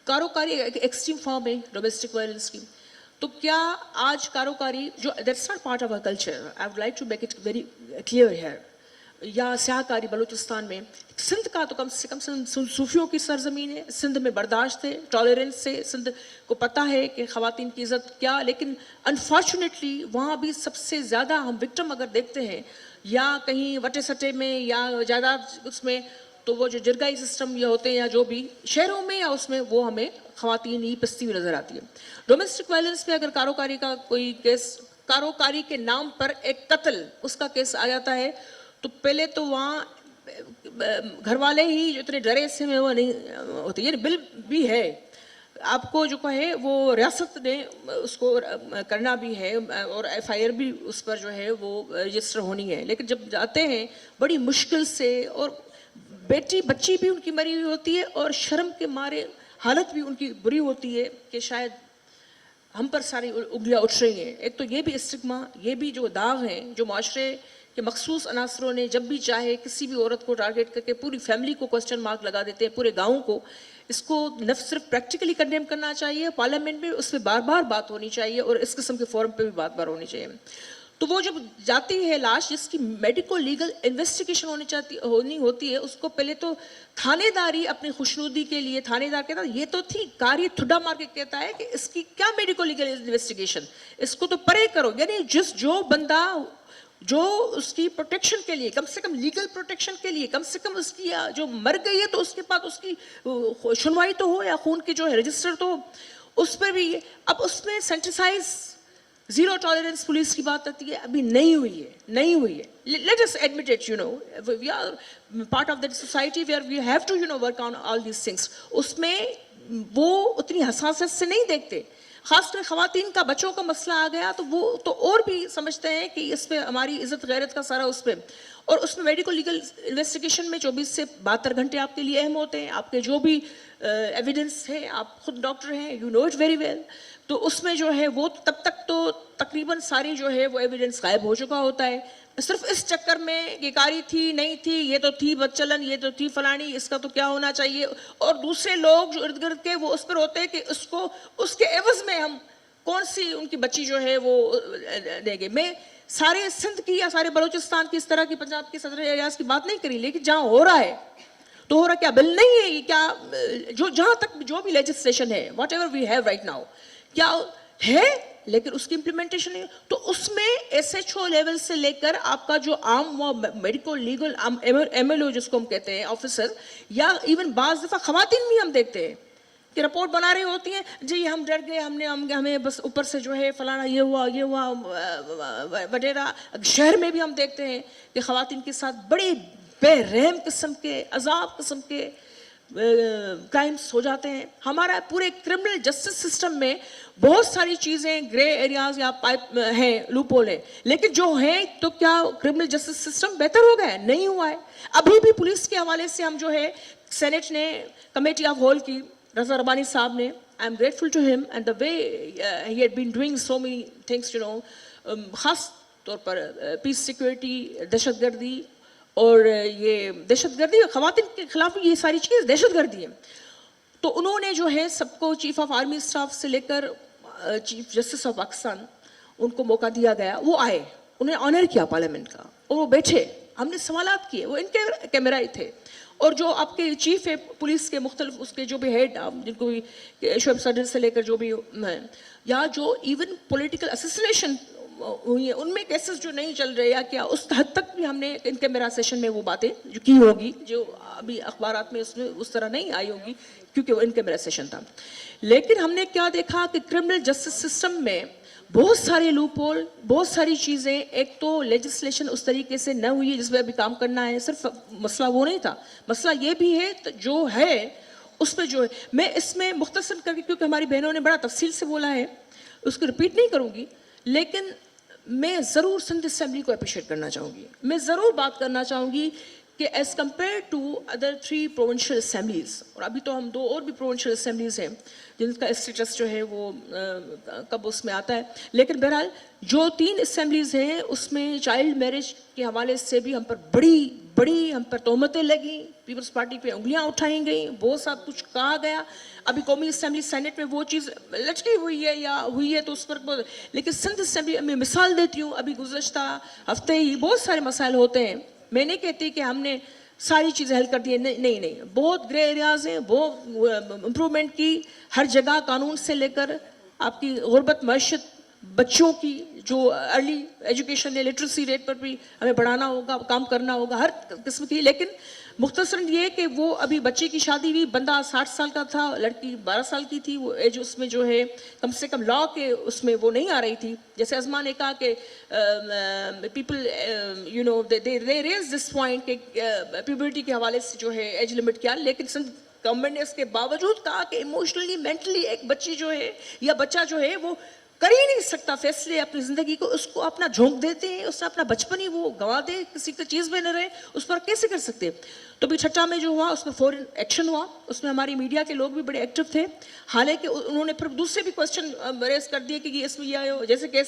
کاروکاری ایکسٹریم فارم ہے ڈومیسٹک وائلنس کی, تو کیا آج کاروکاری جو that's not part of our culture, I would like to make it very clear here, یا سیاہ کاری بلوچستان میں, سندھ کا تو کم سے کم صوفیوں کی سرزمین ہے, سندھ میں برداشت ہے, ٹالرنس سے, سندھ کو پتہ ہے کہ خواتین کی عزت کیا, لیکن انفارچونیٹلی وہاں بھی سب سے زیادہ ہم وکٹم اگر دیکھتے ہیں یا کہیں وٹے سٹے میں یا جائیداد اس میں, تو وہ جو جرگائی سسٹم یا ہوتے ہیں یا جو بھی شہروں میں یا اس میں, وہ ہمیں خواتین ہی پستی ہوئی نظر آتی ہے. ڈومیسٹک وائلنس میں اگر کاروکاری کا کوئی کیس, کاروکاری کے نام پر ایک قتل اس کا کیس آ جاتا ہے, تو پہلے تو وہاں گھر والے ہی جو اتنے ڈرے سے میں وہ نہیں ہوتے. یہ بل بھی ہے آپ کو جو کہے, وہ ریاست نے اس کو کرنا بھی ہے, اور ایف آئی آر بھی اس پر جو ہے وہ رجسٹر ہونی ہے. لیکن جب جاتے ہیں بڑی مشکل سے, اور بچی بھی ان کی مری ہوئی ہوتی ہے, اور شرم کے مارے حالت بھی ان کی بری ہوتی ہے کہ شاید ہم پر ساری انگلیاں اٹھ رہی ہیں. ایک تو یہ بھی اسٹگما, یہ بھی جو داغ ہیں جو معاشرے کہ مخصوص عناصروں نے جب بھی چاہے کسی بھی عورت کو ٹارگیٹ کر کے پوری فیملی کو کوسچن مارک لگا دیتے ہیں, پورے گاؤں کو. اس کو صرف پریکٹیکلی کنڈیم کرنا چاہیے, پارلیمنٹ میں اس پہ بار بار بات ہونی چاہیے, اور اس قسم کے فورم پہ بھی بات بار ہونی چاہیے. تو وہ جب جاتی ہے لاش, جس کی میڈیکو لیگل انویسٹیگیشن ہونی ہوتی ہے, اس کو پہلے تو تھانے داری اپنی خوشنودی کے لیے, تھانے دار کہتا ہے یہ تو تھی کار, یہ تھڈا مار کے کہتا ہے کہ اس کی کیا میڈیکو لیگل انویسٹیگیشن, اس کو تو پرے کرو. یعنی جو بندہ جو اس کی پروٹیکشن کے لیے, کم سے کم لیگل پروٹیکشن کے لیے, کم سے کم اس کی جو مر گئی ہے تو اس کے بعد اس کی سنوائی تو ہو, یا خون کے جو ہے رجسٹر تو ہو, اس پہ بھی. اب اس میں سینٹیسائز زیرو ٹالرنس پولیس کی بات آتی ہے, ابھی نہیں ہوئی ہے. Let us admit it, we are part of that society where we have to work on all these things. اس میں وہ اتنی حساسیت سے نہیں دیکھتے, خاص کر خواتین کا, بچوں کا مسئلہ آ گیا تو وہ تو اور بھی سمجھتے ہیں کہ اس پہ ہماری عزت غیرت کا سارا اس پہ. اور اس میں میڈیکل لیگل انویسٹیگیشن میں 24 سے 72 گھنٹے آپ کے لیے اہم ہوتے ہیں. آپ کے جو بھی ایویڈنس ہے, آپ خود ڈاکٹر ہیں, you know it very well, تو اس میں جو ہے وہ تب تک تو تقریباً ساری جو ہے وہ ایویڈنس غائب ہو چکا ہوتا ہے. صرف اس چکر میں کہ کاری تھی نہیں تھی, یہ تو تھی بدچلن, یہ تو تھی فلانی, اس کا تو کیا ہونا چاہیے, اور دوسرے لوگ جو ارد گرد کے وہ اس پر ہوتے ہیں کہ اس کو اس کے عوض میں ہم کون سی ان کی بچی جو ہے وہ دیں گے. میں سارے سندھ کی یا سارے بلوچستان کی, اس طرح کی پنجاب کی صدر ایریاز کی بات نہیں کری, لیکن جہاں ہو رہا ہے تو ہو رہا کیا بل نہیں ہے, کیا جو جہاں تک جو بھی لیجسلیشن ہے, whatever we have right now, کیا ہے, لیکن اس کی امپلیمنٹیشن نہیں. تو اس میں ایس ایچ او لیول سے لے کر آپ کا جو عام medico legal M L O جس کو ہم کہتے ہیں آفیسر, یا ایون بعض دفعہ خواتین بھی ہم دیکھتے ہیں کہ رپورٹ بنا رہی ہوتی ہیں, جی ہم ڈر گئے, ہمیں بس اوپر سے جو ہے فلانا یہ ہوا وغیرہ. شہر میں بھی ہم دیکھتے ہیں کہ خواتین کے ساتھ بڑی بے رحم قسم کے, عذاب قسم کے کرائمس ہو جاتے ہیں. ہمارا پورے کرمنل جسٹس سسٹم میں بہت ساری چیزیں گرے ایریاز یا پائپ ہیں, لوپ ہول ہیں, لیکن جو ہیں تو کیا کرمنل جسٹس سسٹم بہتر ہو گیا ہے؟ نہیں ہوا ہے. ابھی بھی پولیس کے حوالے سے ہم جو ہے سینٹ نے کمیٹی آف ہول کی, رضا ربانی صاحب نے, آئی ایم گریٹفل ٹو ہم and the way he had been doing so many things, خاص طور پر پیس سیکورٹی, دہشت گردی, اور یہ دہشت گردی خواتین کے خلاف یہ ساری چیز دہشت گردی ہے. تو انہوں نے جو ہے سب کو, چیف آف آرمی اسٹاف سے لے کر چیف جسٹس آف پاکستان, ان کو موقع دیا گیا, وہ آئے, انہیں آنر کیا پارلیمنٹ کا, اور وہ بیٹھے, ہم نے سوالات کیے, وہ ان کے کیمرہ ہی تھے. اور جو آپ کے چیف ہے پولیس کے مختلف اس کے جو بھی ہیڈ, جن کو بھی شعیب صدر سے لے کر جو بھی ہیں, یا جو ایون پولیٹیکل اسیسینیشن ہوئی ہیں, ان میں کیسز جو نہیں چل رہے, یا کیا اس حد تک بھی ہم نے ان کے میرا سیشن میں وہ باتیں جو کی ہوگی, جو ابھی اخبارات میں اس میں اس طرح نہیں آئی ہوگی کیونکہ وہ ان کے میرا سیشن تھا. لیکن ہم نے کیا دیکھا کہ کرمنل جسٹس سسٹم میں بہت سارے لوپ ہول, بہت ساری چیزیں, ایک تو لیجسلیشن اس طریقے سے نہ ہوئی ہے جس پہ ابھی کام کرنا ہے. صرف مسئلہ وہ نہیں تھا, مسئلہ یہ بھی ہے جو ہے اس پہ جو ہے, میں اس میں مختصر کر کے, کیونکہ ہماری بہنوں نے بڑا تفصیل سے بولا ہے, اس کو رپیٹ نہیں کروں گی, لیکن میں ضرور سندھ اسمبلی کو اپریشیٹ کرنا چاہوں گی. میں ضرور بات کرنا چاہوں گی کہ as compare to other 3 provincial assemblies, اور ابھی تو ہم 2 اور بھی پروونشل اسمبلیز ہیں جن کا اسٹیٹس جو ہے وہ کب اس میں آتا ہے, لیکن بہرحال جو 3 اسمبلیز ہیں اس میں چائلڈ میرج کے حوالے سے بھی ہم پر بڑی ہم پر تہمتیں لگیں, پیپلز پارٹی پہ انگلیاں اٹھائی گئیں, بہت سا کچھ کہا گیا. ابھی قومی اسمبلی سینٹ میں وہ چیز لٹکی ہوئی ہے یا ہوئی ہے تو اس پر, لیکن سندھ اسمبلی میں مثال دیتی ہوں, ابھی گزشتہ ہفتے ہی بہت سارے مسائل ہوتے ہیں. میں نہیں کہتی کہ ہم نے ساری چیزیں حل کر دی ہیں, نہیں, بہت گرے ایریاز ہیں, بہت امپرومنٹ کی ہر جگہ, قانون سے لے کر آپ کی غربت معیشت, بچوں کی جو ارلی ایجوکیشن ہے, لٹریسی ریٹ پر بھی ہمیں بڑھانا ہوگا, کام کرنا ہوگا, ہر قسم کی. لیکن مختصراً یہ کہ وہ ابھی بچے کی شادی ہوئی, بندہ 60 سال کا تھا, لڑکی 12 سال کی تھی, وہ ایج اس میں جو ہے کم سے کم لا کے اس میں وہ نہیں آ رہی تھی. جیسے ازما نے کہا کہ people they raise this point کہ پیوبرٹی کے حوالے سے جو ہے ایج لمٹ کیا, لیکن سندھ گورنمنٹ نے اس کے باوجود کہا کہ ایموشنلی مینٹلی ایک بچی جو ہے یا بچہ جو ہے وہ کر ہی نہیں سکتا فیصلے اپنی زندگی کو, اس کو اپنا جھونک دیتے ہیں, اس نے اپنا بچپن ہی وہ گنوا دے, کسی کا چیز میں نہ رہے, اس پر کیسے کر سکتے. تو بھی چھٹا میں جو ہوا اس میں فوراً ایکشن ہوا, اس میں ہماری میڈیا کے لوگ بھی بڑے ایکٹیو تھے. حالانکہ انہوں نے پھر دوسرے بھی کوشچن ریز کر دیے کہ یہ اس میں یہ آئے ہو, جیسے کیس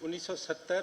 1970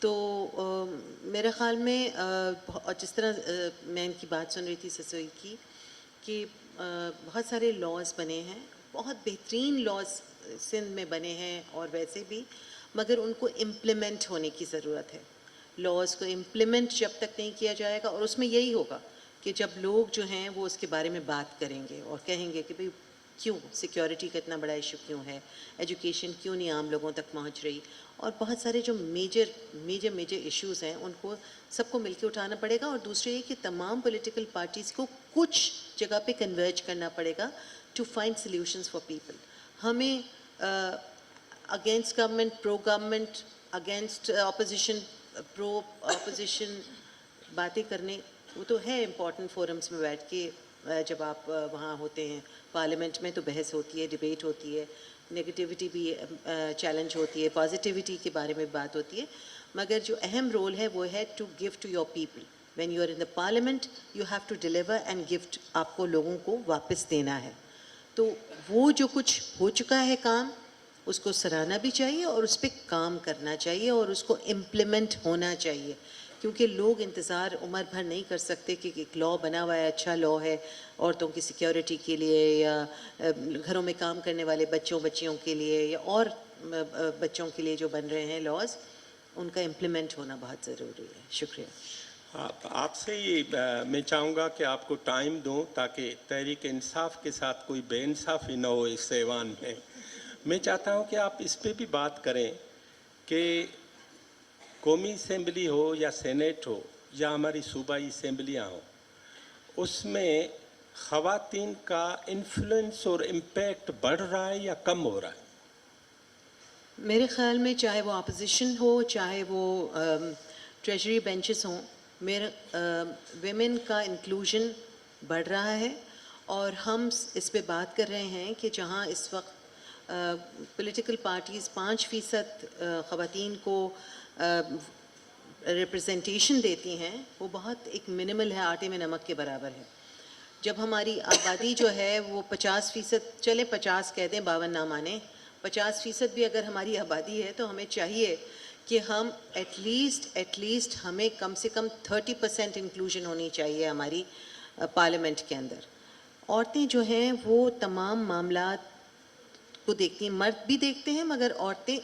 تو میرے خیال میں اور جس طرح میں ان کی بات سن رہی تھی سسوئی کی کہ بہت سارے لاز بنے ہیں, بہت بہترین لاز سندھ میں بنے ہیں اور ویسے بھی, مگر ان کو امپلیمنٹ ہونے کی ضرورت ہے. لاز کو امپلیمنٹ جب تک نہیں کیا جائے گا, اور اس میں یہی ہوگا کہ جب لوگ جو ہیں وہ اس کے بارے میں بات کریں گے اور کہیں گے کہ بھئی کیوں سیکیورٹی کا اتنا بڑا ایشو کیوں ہے, ایجوکیشن کیوں نہیں عام لوگوں تک پہنچ رہی, اور بہت سارے جو میجر ایشوز ہیں ان کو سب کو مل کے اٹھانا پڑے گا. اور دوسرے یہ کہ تمام پولیٹیکل پارٹیز کو کچھ جگہ پہ کنورج کرنا پڑے گا to find solutions for people. ہمیں against government, pro government, against opposition, pro opposition باتیں کرنے, وہ تو ہے امپورٹنٹ فورمز میں بیٹھ کے جب آپ وہاں ہوتے ہیں پارلیمنٹ میں تو بحث ہوتی ہے, ڈبیٹ ہوتی ہے, نگیٹیوٹی بھی چیلنج ہوتی ہے, پازیٹیوٹی کے بارے میں بات ہوتی ہے, مگر جو اہم رول ہے وہ ہے to give to your people. When you are in the parliament you have to deliver and gift, آپ کو لوگوں کو واپس دینا ہے. تو وہ جو کچھ ہو چکا ہے کام اس کو سراہنا بھی چاہیے اور اس پہ کام کرنا چاہیے اور اس کو امپلیمنٹ ہونا چاہیے, کیونکہ لوگ انتظار عمر بھر نہیں کر سکتے کہ ایک لاء بنا ہوا ہے, اچھا لاء ہے عورتوں کی سیکیورٹی کے لیے یا گھروں میں کام کرنے والے بچیوں کے لیے یا اور بچوں کے لیے جو بن رہے ہیں لاز, ان کا امپلیمنٹ ہونا بہت ضروری ہے. شکریہ. آپ سے یہ میں چاہوں گا کہ آپ کو ٹائم دوں تاکہ تحریک انصاف کے ساتھ کوئی بے انصافی نہ ہو اس ایوان میں. میں چاہتا ہوں کہ آپ اس پہ بھی بات کریں کہ قومی اسمبلی ہو یا سینیٹ ہو یا ہماری صوبائی اسمبلیاں ہوں, اس میں خواتین کا انفلوئنس اور امپیکٹ بڑھ رہا ہے یا کم ہو رہا ہے؟ میرے خیال میں چاہے وہ اپوزیشن ہو چاہے وہ ٹریجری بینچز ہوں, ویمن کا انکلوژن بڑھ رہا ہے. اور ہم اس پہ بات کر رہے ہیں کہ جہاں اس وقت پولیٹیکل پارٹیز 5% خواتین کو ریپرزنٹیشن دیتی ہیں, وہ بہت ایک منیمل ہے, آٹے میں نمک کے برابر ہے. جب ہماری آبادی جو ہے وہ 50%, چلے 50 کہہ دیں, 52 نہ مانیں, 50% بھی اگر ہماری آبادی ہے تو ہمیں چاہیے کہ ہم ایٹ لیسٹ ہمیں کم سے کم 30% انکلوژن ہونی چاہیے ہماری پارلیمنٹ کے اندر. عورتیں جو ہیں وہ تمام معاملات کو دیکھتی ہیں, مرد بھی دیکھتے ہیں مگر عورتیں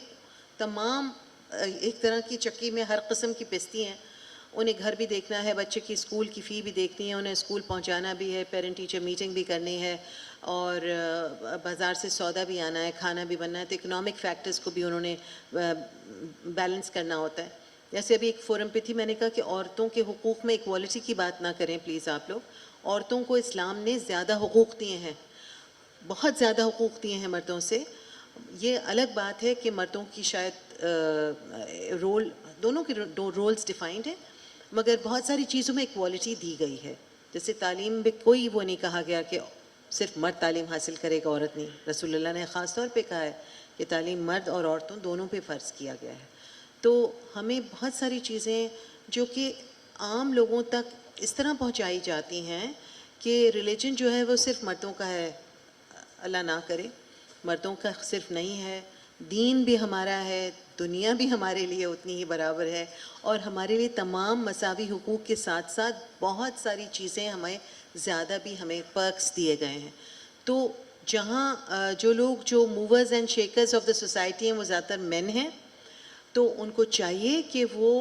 تمام ایک طرح کی چکی میں ہر قسم کی پستی ہیں. انہیں گھر بھی دیکھنا ہے, بچے کی اسکول کی فی بھی دیکھتی ہیں, انہیں اسکول پہنچانا بھی ہے, پیرنٹ ٹیچر میٹنگ بھی کرنی ہے, اور بازار سے سودا بھی آنا ہے, کھانا بھی بننا ہے. تو اکنامک فیکٹرز کو بھی انہوں نے بیلنس کرنا ہوتا ہے. جیسے ابھی ایک فورم پہ تھی, میں نے کہا کہ عورتوں کے حقوق میں ایکوالٹی کی بات نہ کریں پلیز آپ لوگ. عورتوں کو اسلام نے زیادہ حقوق دیے ہیں, بہت زیادہ حقوق دیے ہیں مردوں سے. یہ الگ بات ہے کہ مردوں کی شاید رول, دونوں کے رولز ڈیفائنڈ ہیں, مگر بہت ساری چیزوں میں ایکوالٹی دی گئی ہے. جیسے تعلیم میں کوئی وہ نہیں کہا گیا کہ صرف مرد تعلیم حاصل کرے گا عورت نہیں. رسول اللہ نے خاص طور پہ کہا ہے کہ تعلیم مرد اور عورتوں دونوں پہ فرض کیا گیا ہے. تو ہمیں بہت ساری چیزیں جو کہ عام لوگوں تک اس طرح پہنچائی جاتی ہیں کہ ریلیجن جو ہے وہ صرف مردوں کا ہے, اللہ نہ کرے, مردوں کا صرف نہیں ہے. دین بھی ہمارا ہے, دنیا بھی ہمارے لیے اتنی ہی برابر ہے, اور ہمارے لیے تمام مساوی حقوق کے ساتھ ساتھ بہت ساری چیزیں ہمیں زیادہ بھی ہمیں پرکس دیے گئے ہیں. تو جہاں جو لوگ جو movers and shakers of the society ہیں وہ زیادہ تر مین ہیں, تو ان کو چاہیے کہ وہ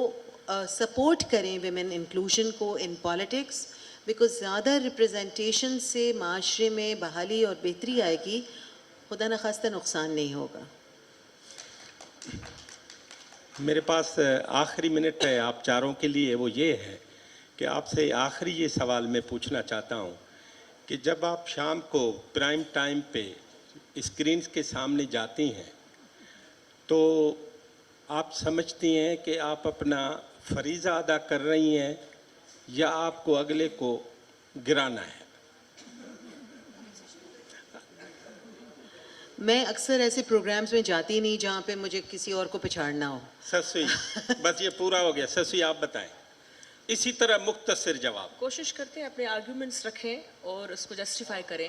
سپورٹ کریں ویمن انکلوژن کو ان پالیٹکس, بیکاز زیادہ ریپرزنٹیشن سے معاشرے میں بحالی اور بہتری آئے گی, خدا نخواستہ نقصان نہیں ہوگا. میرے پاس آخری منٹ ہے آپ چاروں کے لیے, وہ یہ ہے کہ آپ سے آخری یہ سوال میں پوچھنا چاہتا ہوں کہ جب آپ شام کو پرائم ٹائم پہ اسکرینز کے سامنے جاتی ہیں تو آپ سمجھتی ہیں کہ آپ اپنا فریضہ ادا کر رہی ہیں یا آپ کو اگلے کو گرانا ہے؟ میں اکثر ایسے پروگرامز میں جاتی نہیں جہاں پہ مجھے کسی اور کو پچھاڑنا ہو. سسوئی, بس یہ پورا ہو گیا. سسوئی آپ بتائیں, اسی طرح مختصر جواب. کوشش کرتے ہیں اپنے آرگیومنٹس رکھیں اور اس کو جسٹیفائی کریں.